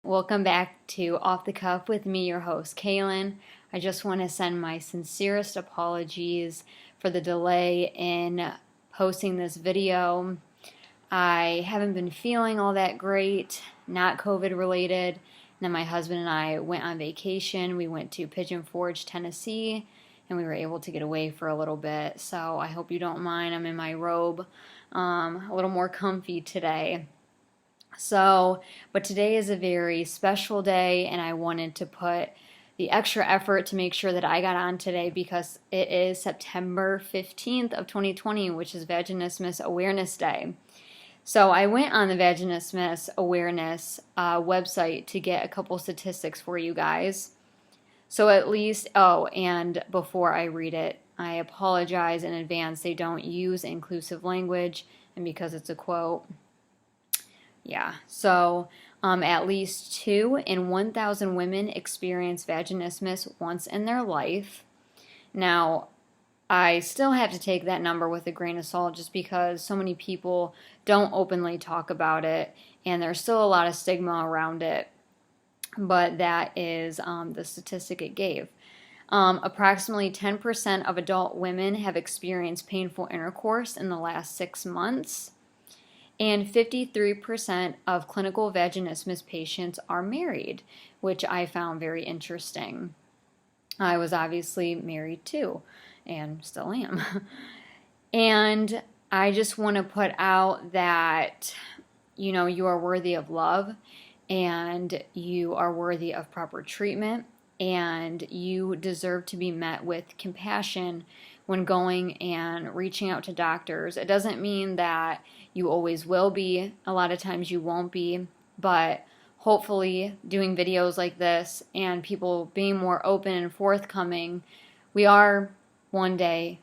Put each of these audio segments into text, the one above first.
Welcome back to Off the Cuff with me, your host, Kaylin. I just want to send my sincerest apologies for the delay in posting this video. I haven't been feeling all that great, not COVID related. And then my husband and I went on vacation. We went to Pigeon Forge, Tennessee, and we were able to get away for a little bit. So I hope you don't mind. I'm in my robe, a little more comfy today. But today is a very special day, and I wanted to put the extra effort to make sure that I got on today because it is September 15th of 2020, which is Vaginismus Awareness Day. So I went on the Vaginismus Awareness website to get a couple statistics for you guys. So at least, and before I read it, I apologize in advance. They don't use inclusive language, and because it's a quote, at least 2 in 1,000 women experience vaginismus once in their life. Now, I still have to take that number with a grain of salt just because so many people don't openly talk about it, and there's still a lot of stigma around it. But that is the statistic it gave. Approximately 10% of adult women have experienced painful intercourse in the last 6 months. And 53% of clinical vaginismus patients are married, which I found very interesting. I was obviously married too, and still am. And I just want to put out that, you are worthy of love, and you are worthy of proper treatment, and you deserve to be met with compassion when going and reaching out to doctors. It doesn't mean that you always will be. A lot of times you won't be, but hopefully doing videos like this and people being more open and forthcoming, we are one day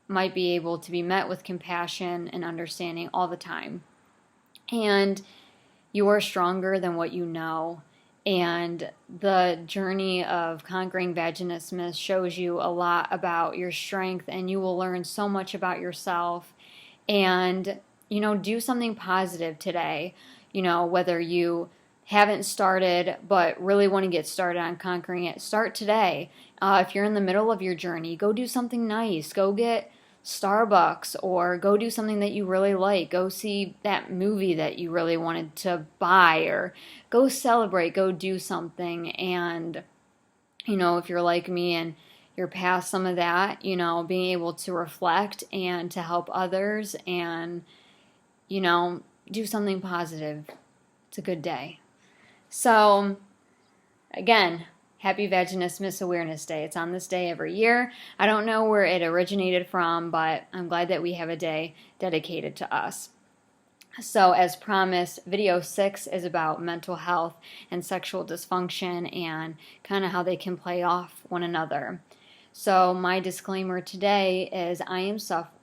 might be able to be met with compassion and understanding all the time. And you are stronger than what you know. And the journey of conquering vaginismus shows you a lot about your strength, and you will learn so much about yourself. And, do something positive today. Whether you haven't started but really want to get started on conquering it, start today. If you're in the middle of your journey, go do something nice. Go get Starbucks, or go do something that you really like. Go see that movie that you really wanted to buy, or go celebrate, go do something. And, if you're like me and you're past some of that, being able to reflect and to help others and, do something positive. It's a good day. So, again, Happy Vaginismus Awareness Day. It's on this day every year. I don't know where it originated from, but I'm glad that we have a day dedicated to us. So, as promised, video 6 is about mental health and sexual dysfunction and kind of how they can play off one another. So, my disclaimer today is I am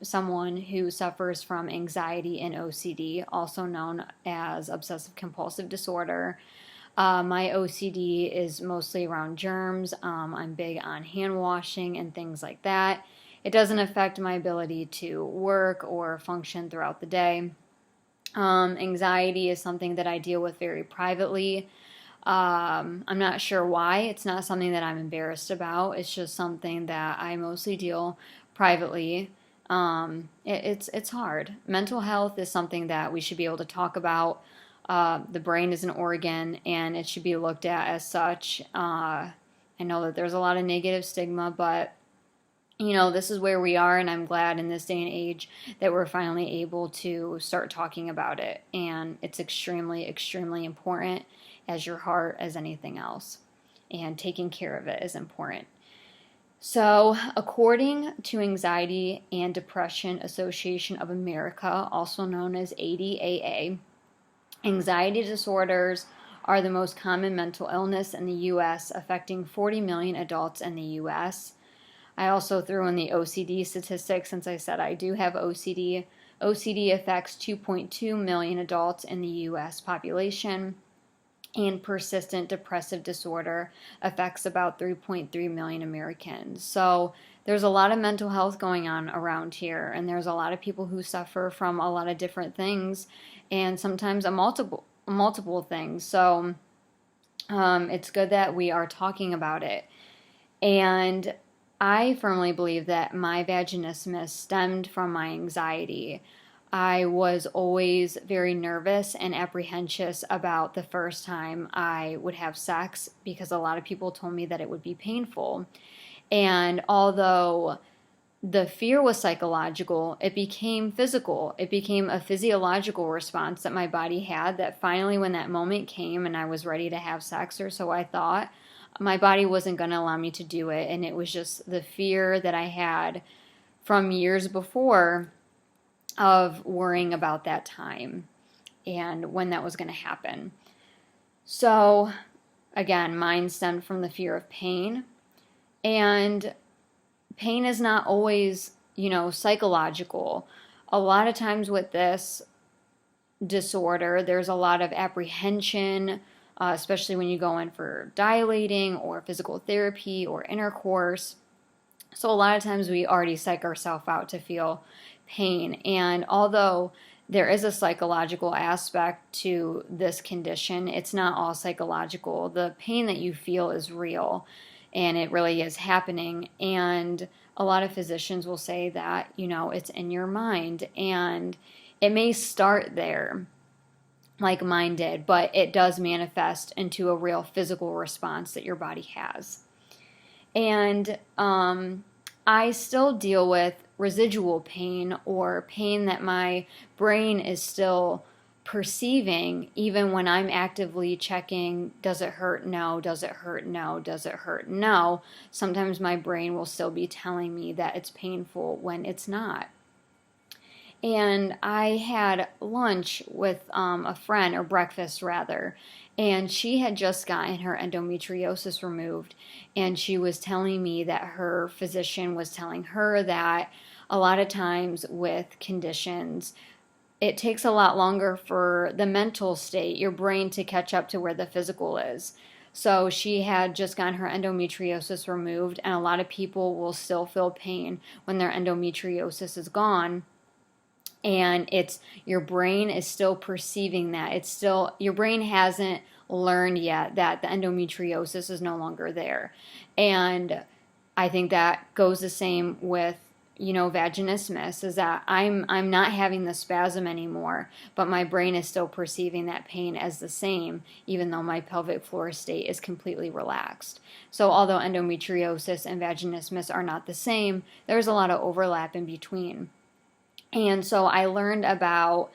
someone who suffers from anxiety and OCD, also known as obsessive compulsive disorder. My OCD is mostly around germs. I'm big on hand washing and things like that. It doesn't affect my ability to work or function throughout the day. Anxiety is something that I deal with very privately. I'm not sure why. It's not something that I'm embarrassed about. It's just something that I mostly deal privately. It's hard. Mental health is something that we should be able to talk about. The brain is an organ, and it should be looked at as such. I know that there's a lot of negative stigma, but, this is where we are, and I'm glad in this day and age that we're finally able to start talking about it. And it's extremely, extremely important, as your heart, as anything else. And taking care of it is important. So, according to Anxiety and Depression Association of America, also known as ADAA, anxiety disorders are the most common mental illness in the U.S., affecting 40 million adults in the U.S. I also threw in the OCD statistics since I said I do have OCD. OCD affects 2.2 million adults in the U.S. population, and persistent depressive disorder affects about 3.3 million Americans. So there's a lot of mental health going on around here, and there's a lot of people who suffer from a lot of different things, and sometimes multiple things. So It's good that we are talking about it. And I firmly believe that my vaginismus stemmed from my anxiety. I was always very nervous and apprehensive about the first time I would have sex because a lot of people told me that it would be painful. And although the fear was psychological, it became physical. It became a physiological response that my body had, that finally, when that moment came and I was ready to have sex, or so I thought, my body wasn't going to allow me to do it. And it was just the fear that I had from years before of worrying about that time and when that was going to happen. So, again, mine stemmed from the fear of pain. And pain is not always, psychological. A lot of times with this disorder, there's a lot of apprehension, especially when you go in for dilating or physical therapy or intercourse. So a lot of times we already psych ourselves out to feel pain. And although there is a psychological aspect to this condition, it's not all psychological. The pain that you feel is real, and it really is happening. And a lot of physicians will say that, it's in your mind, and it may start there like mine did, but it does manifest into a real physical response that your body has. And I still deal with residual pain, or pain that my brain is still perceiving even when I'm actively checking, does it hurt? No. Does it hurt? No. Does it hurt? No. Sometimes my brain will still be telling me that it's painful when it's not. And I had lunch with a friend, or breakfast rather, and she had just gotten her endometriosis removed, and she was telling me that her physician was telling her that a lot of times with conditions, it takes a lot longer for the mental state, your brain, to catch up to where the physical is. So she had just gotten her endometriosis removed, and a lot of people will still feel pain when their endometriosis is gone. And it's, your brain is still perceiving that. It's still, your brain hasn't learned yet that the endometriosis is no longer there. And I think that goes the same with, vaginismus, is that I'm not having the spasm anymore, but my brain is still perceiving that pain as the same, even though my pelvic floor state is completely relaxed. So although endometriosis and vaginismus are not the same, there's a lot of overlap in between. And so I learned about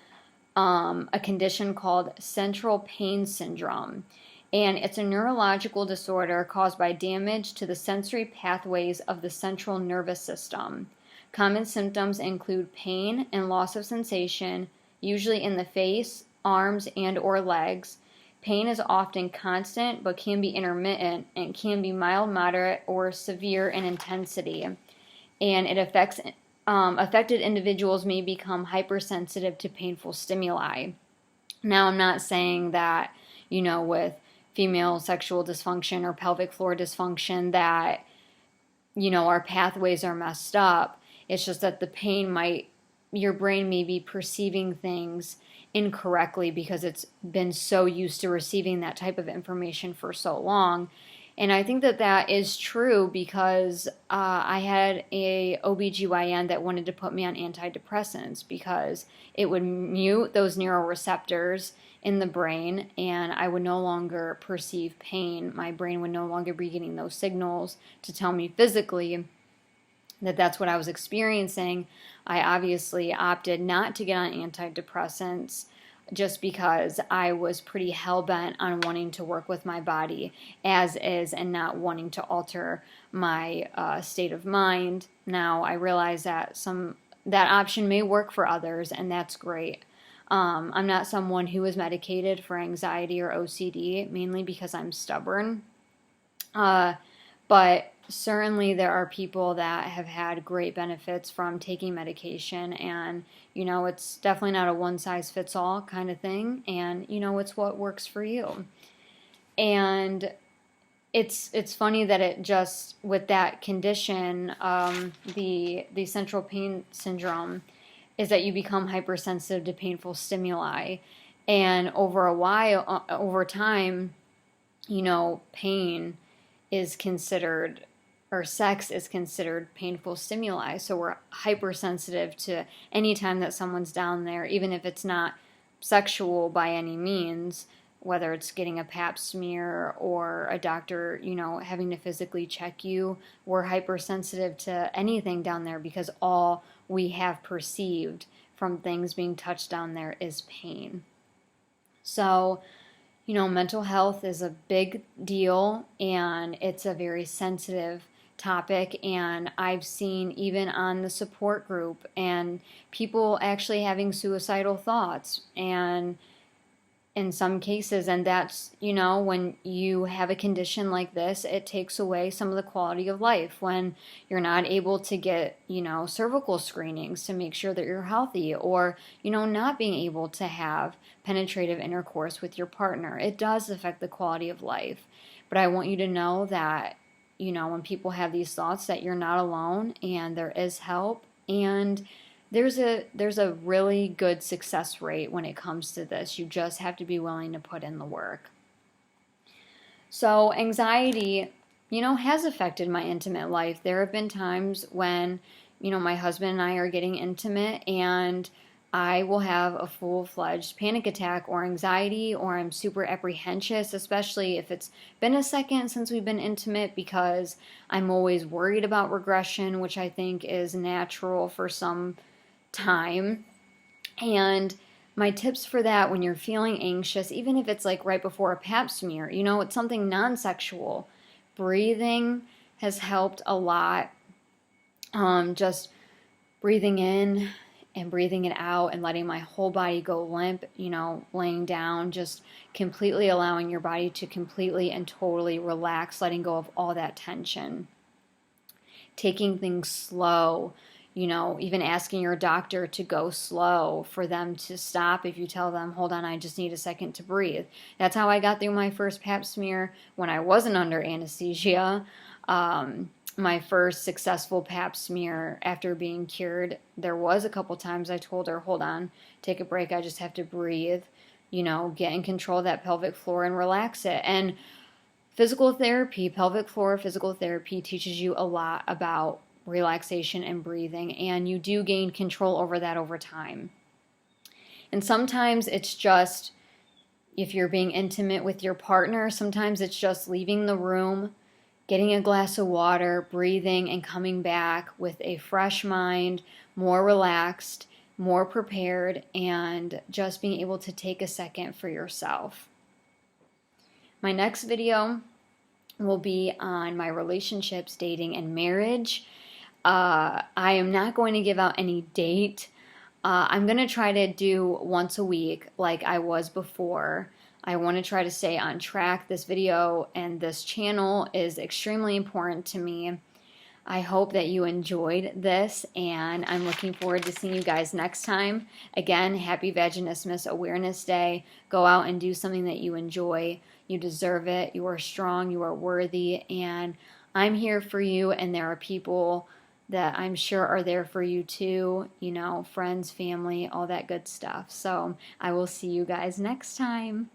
a condition called central pain syndrome. And it's a neurological disorder caused by damage to the sensory pathways of the central nervous system. Common symptoms include pain and loss of sensation, usually in the face, arms, and or legs. Pain is often constant but can be intermittent and can be mild, moderate, or severe in intensity. And it affects affected individuals may become hypersensitive to painful stimuli. Now, I'm not saying that, with female sexual dysfunction or pelvic floor dysfunction that, our pathways are messed up. It's just that the pain your brain may be perceiving things incorrectly because it's been so used to receiving that type of information for so long. And I think that that is true because I had a OBGYN that wanted to put me on antidepressants because it would mute those neuroreceptors in the brain, and I would no longer perceive pain. My brain would no longer be getting those signals to tell me physically that that's what I was experiencing. I obviously opted not to get on antidepressants just because I was pretty hell-bent on wanting to work with my body as is and not wanting to alter my state of mind. Now, I realize that that option may work for others, and that's great. I'm not someone who is medicated for anxiety or OCD, mainly because I'm stubborn. But certainly there are people that have had great benefits from taking medication, and it's definitely not a one-size-fits-all kind of thing, and it's what works for you. And it's funny that it just, with that condition, the central pain syndrome, is that you become hypersensitive to painful stimuli, and over time, pain is considered, or sex is considered painful stimuli. So we're hypersensitive to any time that someone's down there, even if it's not sexual by any means, whether it's getting a pap smear or a doctor, having to physically check you. We're hypersensitive to anything down there because all we have perceived from things being touched down there is pain. So, mental health is a big deal and it's a very sensitive topic. And I've seen even on the support group and people actually having suicidal thoughts and in some cases, and that's, when you have a condition like this, it takes away some of the quality of life when you're not able to get, cervical screenings to make sure that you're healthy, or, not being able to have penetrative intercourse with your partner. It does affect the quality of life. But I want you to know that, when people have these thoughts, that you're not alone and there is help, and there's a really good success rate when it comes to this. You just have to be willing to put in the work. So anxiety, has affected my intimate life. There have been times when, my husband and I are getting intimate and I will have a full-fledged panic attack or anxiety, or I'm super apprehensive, especially if it's been a second since we've been intimate, because I'm always worried about regression, which I think is natural for some time. And my tips for that, when you're feeling anxious, even if it's like right before a pap smear, it's something non-sexual, breathing has helped a lot. Just breathing in and breathing it out and letting my whole body go limp, laying down, just completely allowing your body to completely and totally relax, letting go of all that tension. Taking things slow, even asking your doctor to go slow, for them to stop if you tell them, hold on, I just need a second to breathe. That's how I got through my first pap smear when I wasn't under anesthesia. My first successful pap smear after being cured, there was a couple times I told her, hold on, take a break, I just have to breathe, get in control of that pelvic floor and relax it. And pelvic floor physical therapy teaches you a lot about relaxation and breathing, and you do gain control over that over time. And sometimes it's just, if you're being intimate with your partner, sometimes it's just leaving the room, getting a glass of water, breathing, and coming back with a fresh mind, more relaxed, more prepared, and just being able to take a second for yourself. My next video will be on my relationships, dating, and marriage. I am not going to give out any date. I'm going to try to do once a week like I was before. I want to try to stay on track. This video and this channel is extremely important to me. I hope that you enjoyed this, and I'm looking forward to seeing you guys next time. Again, happy Vaginismus Awareness Day. Go out and do something that you enjoy. You deserve it. You are strong. You are worthy. And I'm here for you, and there are people that I'm sure are there for you too. Friends, family, all that good stuff. So I will see you guys next time.